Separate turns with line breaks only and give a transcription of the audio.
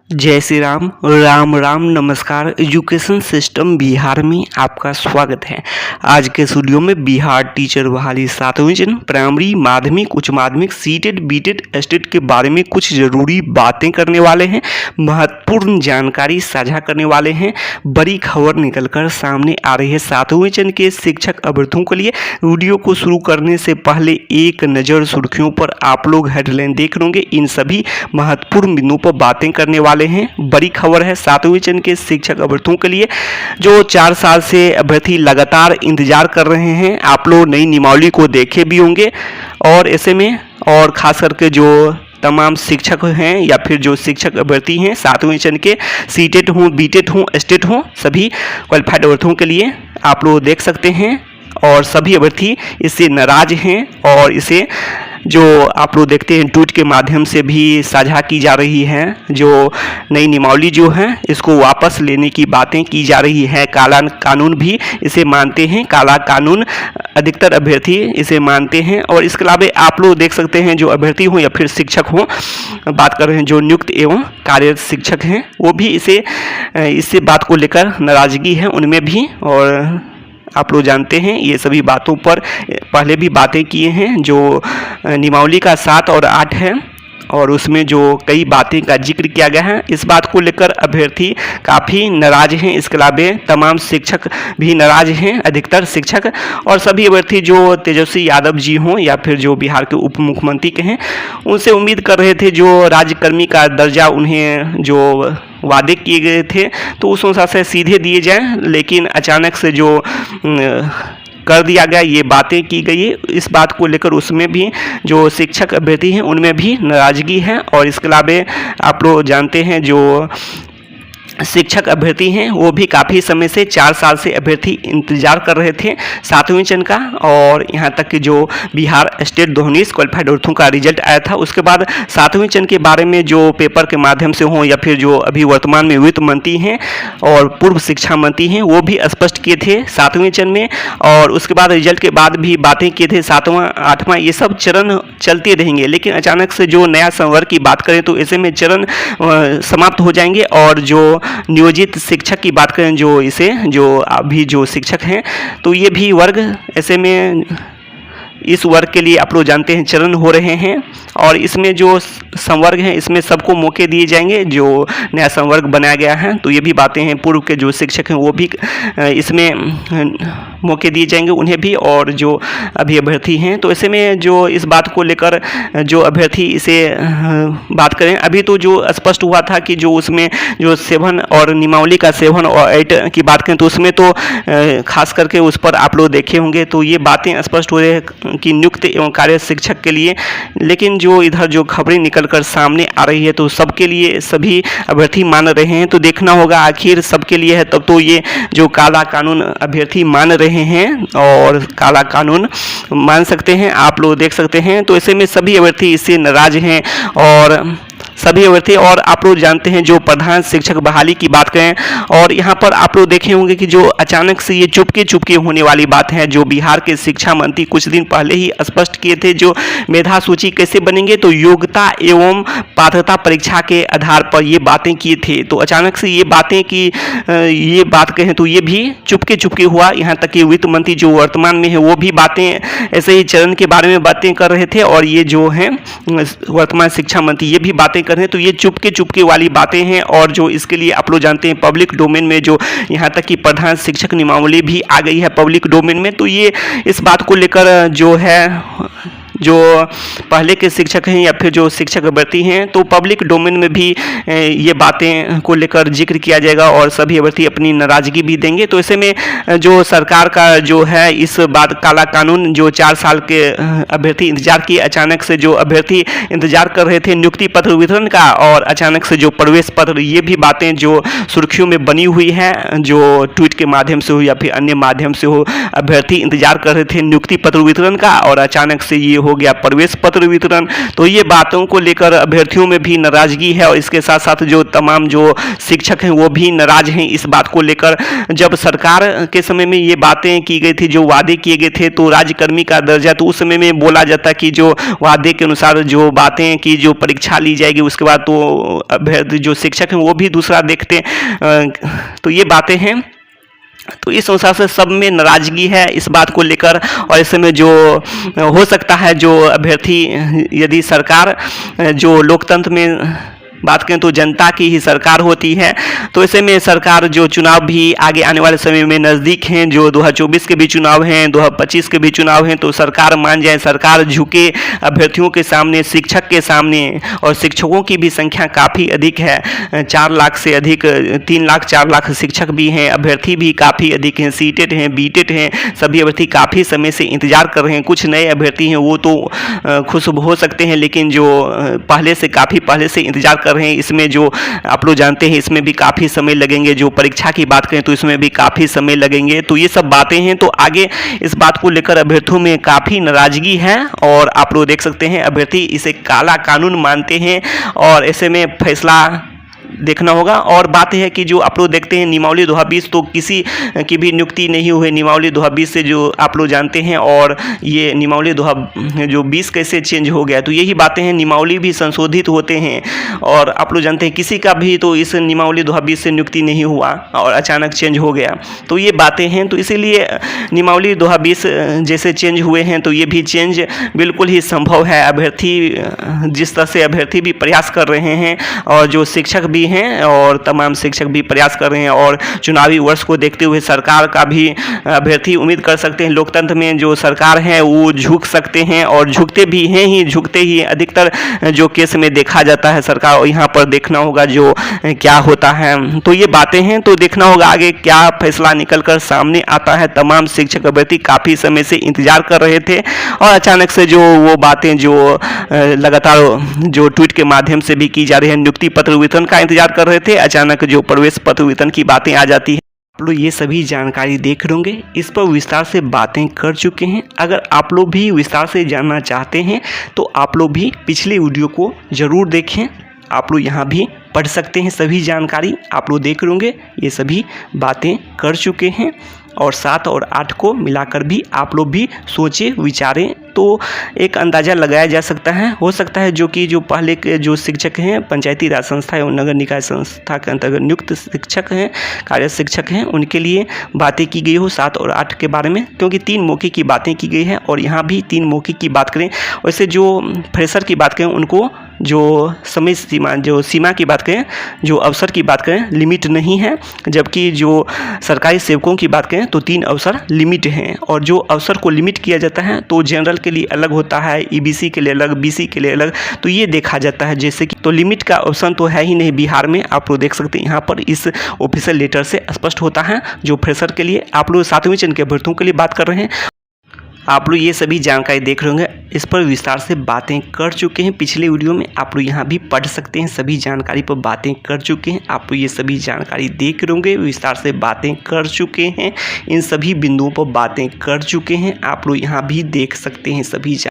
जय श्री राम। राम राम नमस्कार। Education system Bihar में आपका स्वागत है। आज के स्टूडियो में बिहार टीचर बहाली 7वीं चरण प्राइमरी माध्यमिक उच्च माध्यमिक सीटेट बीटेट एस्टेट के बारे में कुछ ज़रूरी बातें करने वाले हैं, महत्वपूर्ण जानकारी साझा करने वाले हैं। बड़ी खबर निकलकर सामने आ रही है 7वीं चरण के शिक्षक अभ्यर्थियों के लिए। वीडियो को शुरू करने से पहले एक नज़र सुर्खियों पर आप लोग हेडलाइन देख लेंगे। इन सभी महत्वपूर्ण बिंदुओं पर बातें करने वाले हैं। बड़ी खबर है 7वीं चरण के शिक्षक अभ्यर्थियों के लिए जो 4 साल से अभ्यर्थी लगातार इंतजार कर रहे हैं। आप लोग नई नियमावली को देखे भी होंगे और ऐसे में और खास करके जो तमाम शिक्षक हैं या फिर जो शिक्षक अभ्यर्थी हैं 7वीं चरण के सीटेट हों बीटेट हों एस्टेट हों सभी क्वालिफाइड अभ्यर्थियों के लिए आप लोग देख सकते हैं और सभी अभ्यर्थी इससे नाराज हैं और इसे जो आप लोग देखते हैं ट्वीट के माध्यम से भी साझा की जा रही है। जो नई नियमावली जो है इसको वापस लेने की बातें की जा रही है। काला कानून भी इसे मानते हैं, काला कानून अधिकतर अभ्यर्थी इसे मानते हैं। और इसके अलावा आप लोग देख सकते हैं जो अभ्यर्थी हों या फिर शिक्षक हों, बात कर रहे हैं जो नियुक्त एवं कार्यरत शिक्षक हैं वो भी इससे बात को लेकर नाराज़गी है उनमें भी। और आप लोग जानते हैं ये सभी बातों पर पहले भी बातें किए हैं। जो नियमावली का 7 और 8 है और उसमें जो कई बातें का जिक्र किया गया है, इस बात को लेकर अभ्यर्थी काफ़ी नाराज हैं। इसके अलावा तमाम शिक्षक भी नाराज हैं, अधिकतर शिक्षक और सभी अभ्यर्थी जो तेजस्वी यादव जी हों या फिर जो बिहार के उप मुख्यमंत्री के हैं उनसे उम्मीद कर रहे थे जो राज्यकर्मी का दर्जा उन्हें जो वादे किए गए थे तो उस अनुसार से सीधे दिए जाएं, लेकिन अचानक से जो कर दिया गया ये बातें की गई है। इस बात को लेकर उसमें भी जो शिक्षक अभ्यर्थी हैं उनमें भी नाराज़गी है। और इसके अलावा आप लोग जानते हैं जो शिक्षक अभ्यर्थी हैं वो भी काफ़ी समय से 4 साल से अभ्यर्थी इंतजार कर रहे थे 7वीं चरण का। और यहाँ तक कि जो बिहार स्टेट 2019 क्वालिफाइड अभ्यर्थियों का रिजल्ट आया था उसके बाद 7वीं चरण के बारे में जो पेपर के माध्यम से हों या फिर जो अभी वर्तमान में वित्त मंत्री हैं और पूर्व शिक्षा मंत्री हैं वो भी स्पष्ट किए थे 7वीं चरण में। और उसके बाद रिजल्ट के बाद भी बातें किए थे 7वां 8वां ये सब चरण चलते रहेंगे। लेकिन अचानक से जो नया संवर्ग की बात करें तो ऐसे में चरण समाप्त हो जाएंगे। और जो नियोजित शिक्षक की बात करें जो अभी जो शिक्षक हैं तो ये भी वर्ग ऐसे में इस वर्ग के लिए आप लोग जानते हैं चरण हो रहे हैं। और इसमें जो संवर्ग हैं इसमें सबको मौके दिए जाएंगे जो नया संवर्ग बनाया गया है। तो ये भी बातें हैं, पूर्व के जो शिक्षक हैं वो भी इसमें मौके दिए जाएंगे उन्हें भी और जो अभी अभ्यर्थी हैं। तो ऐसे में जो इस बात को लेकर जो अभ्यर्थी इसे बात करें अभी तो जो स्पष्ट हुआ था कि जो उसमें जो 7 और नियमावली का 7 और 8 की बात करें तो उसमें तो खास करके उस पर आप लोग देखे होंगे तो ये बातें स्पष्ट हो रही है कि नियुक्त एवं कार्यरत शिक्षक के लिए। लेकिन जो इधर जो खबरें निकलकर सामने आ रही है तो सबके लिए सभी अभ्यर्थी मान रहे हैं। तो देखना होगा आखिर सबके लिए है तब तो ये जो काला कानून अभ्यर्थी मान रहे हैं और काला कानून मान सकते हैं, आप लोग देख सकते हैं। तो ऐसे में सभी अभ्यर्थी इससे नाराज हैं और सभी अभ्यर्थी और आप लोग जानते हैं जो प्रधान शिक्षक बहाली की बात करें और यहाँ पर आप लोग देखे होंगे कि जो अचानक से ये चुपके होने वाली बात है। जो बिहार के शिक्षा मंत्री कुछ दिन पहले ही स्पष्ट किए थे जो मेधा सूची कैसे बनेंगे तो योग्यता एवं पात्रता परीक्षा के आधार पर ये बातें किए थे। तो अचानक से ये बातें की ये बात कहें तो ये भी चुपके हुआ। यहाँ तक कि वित्त मंत्री जो वर्तमान में है वो भी बातें ऐसे ही चरण के बारे में बातें कर रहे थे और ये जो हैं वर्तमान शिक्षा मंत्री ये भी बातें कर रहे हैं। तो ये चुपके वाली बातें हैं और जो इसके लिए आप लोग जानते हैं पब्लिक डोमेन में जो यहाँ तक कि प्रधान शिक्षक नियमावली भी आ गई है पब्लिक डोमेन में। तो ये इस बात को लेकर जो है जो पहले के शिक्षक हैं या फिर जो शिक्षक अभ्यर्थी हैं तो पब्लिक डोमेन में भी ये बातें को लेकर जिक्र किया जाएगा और सभी अभ्यर्थी अपनी नाराज़गी भी देंगे। तो ऐसे में जो सरकार का जो है इस बात काला कानून जो 4 साल के अभ्यर्थी इंतजार किए, अचानक से जो अभ्यर्थी इंतजार कर रहे थे नियुक्ति पत्र वितरण का और अचानक से जो प्रवेश पत्र, ये भी बातें जो सुर्खियों में बनी हुई हैं जो ट्वीट के माध्यम से हो या फिर अन्य माध्यम से हो, अभ्यर्थी इंतजार कर रहे थे नियुक्ति पत्र वितरण का और अचानक से ये हो गया प्रवेश पत्र वितरण। तो ये बातों को लेकर अभ्यर्थियों में भी नाराजगी है और इसके साथ साथ जो तमाम जो शिक्षक हैं वो भी नाराज हैं इस बात को लेकर। जब सरकार के समय में ये बातें की गई थी, जो वादे किए गए थे, तो राज्यकर्मी का दर्जा, तो उस समय में बोला जाता कि जो वादे के अनुसार जो बातें की, जो परीक्षा ली जाएगी उसके बाद तो अभ्यर्थी जो शिक्षक हैं वो भी दूसरा देखते। तो ये बातें हैं, तो इस अनुसार से सब में नाराजगी है इस बात को लेकर। और इस समय जो हो सकता है जो अभ्यर्थी, यदि सरकार जो लोकतंत्र में बात करें तो जनता की ही सरकार होती है, तो ऐसे में सरकार जो चुनाव भी आगे आने वाले समय में नज़दीक हैं, जो 2024 के भी चुनाव हैं, 2025 के भी चुनाव हैं, तो सरकार मान जाए, सरकार झुके अभ्यर्थियों के सामने, शिक्षक के सामने। और शिक्षकों की भी संख्या काफ़ी अधिक है, 4 लाख से अधिक, 3 लाख 4 लाख शिक्षक भी हैं, अभ्यर्थी भी काफ़ी अधिक हैं, सीटेड हैं, बीटेड हैं, सभी अभ्यर्थी काफ़ी समय से इंतजार कर रहे हैं। कुछ नए अभ्यर्थी हैं वो तो खुश हो सकते हैं, लेकिन जो पहले से काफ़ी पहले से इंतजार कर रहे हैं, इसमें जो आप लोग जानते हैं इसमें भी काफ़ी समय लगेंगे। जो परीक्षा की बात करें तो इसमें भी काफ़ी समय लगेंगे। तो ये सब बातें हैं, तो आगे इस बात को लेकर अभ्यर्थियों में काफ़ी नाराजगी है और आप लोग देख सकते हैं अभ्यर्थी इसे काला कानून मानते हैं और ऐसे में फैसला देखना होगा। और बात है कि जो आप लोग देखते हैं नियमावली 2020, तो किसी की भी नियुक्ति नहीं हुई नियमावली 2020 से, जो आप लोग जानते हैं। और ये नियमावली 2020 कैसे चेंज हो गया, तो यही बातें हैं, नियमावली भी संशोधित होते हैं और आप लोग जानते हैं किसी का भी तो इस नियमावली 2020 से नियुक्ति नहीं हुआ और अचानक चेंज हो गया। तो ये बातें हैं, तो इसीलिए नियमावली 2020 जैसे चेंज हुए हैं तो ये भी चेंज बिल्कुल ही संभव है। अभ्यर्थी जिस तरह से अभ्यर्थी भी प्रयास कर रहे हैं और जो शिक्षक भी हैं और तमाम शिक्षक भी प्रयास कर रहे हैं, और चुनावी वर्ष को देखते हुए सरकार का भी अभ्यर्थी उम्मीद कर सकते हैं लोकतंत्र में जो सरकार है वो झुक सकते हैं और झुकते भी हैं ही, झुकते ही अधिकतर जो केस में देखा जाता है सरकार। और यहाँ पर देखना होगा जो क्या होता है। तो ये बातें हैं, तो देखना होगा आगे क्या फैसला निकल कर सामने आता है। तमाम शिक्षक अभ्यर्थी काफ़ी समय से इंतजार कर रहे थे और अचानक से जो वो बातें जो लगातार जो ट्वीट के माध्यम से भी की जा रही है, नियुक्ति पत्र वितरण का इंतजार कर रहे थे, अचानक जो प्रवेश पत्र वितरण की बातें आ जाती है। आप लोग ये सभी जानकारी देख रहे होंगे, इस पर विस्तार से बातें कर चुके हैं। अगर आप लोग भी विस्तार से जानना चाहते हैं तो आप लोग भी पिछले वीडियो को ज़रूर देखें। आप लोग यहाँ भी पढ़ सकते हैं, सभी जानकारी आप लोग देख रहे होंगे, ये सभी बातें कर चुके हैं। और 7 और 8 को मिलाकर भी आप लोग भी सोचें विचारें, तो एक अंदाज़ा लगाया जा सकता है। हो सकता है जो कि जो पहले के जो शिक्षक हैं, पंचायती राज संस्था एवं नगर निकाय संस्था के अंतर्गत नियुक्त शिक्षक हैं, कार्य शिक्षक हैं, उनके लिए बातें की गई हो 7 और 8 के बारे में, क्योंकि 3 मौके की बातें की गई हैं। और यहाँ भी 3 मौके की बात करें, वैसे जो फ्रेशर की बात करें उनको जो समय सीमा, जो सीमा की बात करें, जो अवसर की बात करें, लिमिट नहीं है। जबकि जो सरकारी सेवकों की बात करें तो 3 अवसर लिमिट हैं। और जो अवसर को लिमिट किया जाता है तो जनरल के लिए अलग होता है, ईबीसी के लिए अलग, बीसी के लिए अलग, तो ये देखा जाता है। जैसे कि तो लिमिट का ऑप्शन तो है ही नहीं बिहार में, आप लोग देख सकते हैं यहाँ पर इस ऑफिशियल लेटर से स्पष्ट होता है। जो फ्रेशर के लिए आप लोग 7वें चरण के अभ्यर्थियों के लिए बात कर रहे हैं, आप लोग ये सभी जानकारी देख रहे होंगे, इस पर विस्तार से बातें कर चुके हैं पिछले वीडियो में। आप लोग यहाँ भी पढ़ सकते हैं, सभी जानकारी पर बातें कर चुके हैं। आप लोग ये सभी जानकारी देख रहे होंगे, विस्तार से बातें कर चुके हैं, इन सभी बिंदुओं पर बातें कर चुके हैं। आप लोग यहाँ भी देख सकते हैं सभी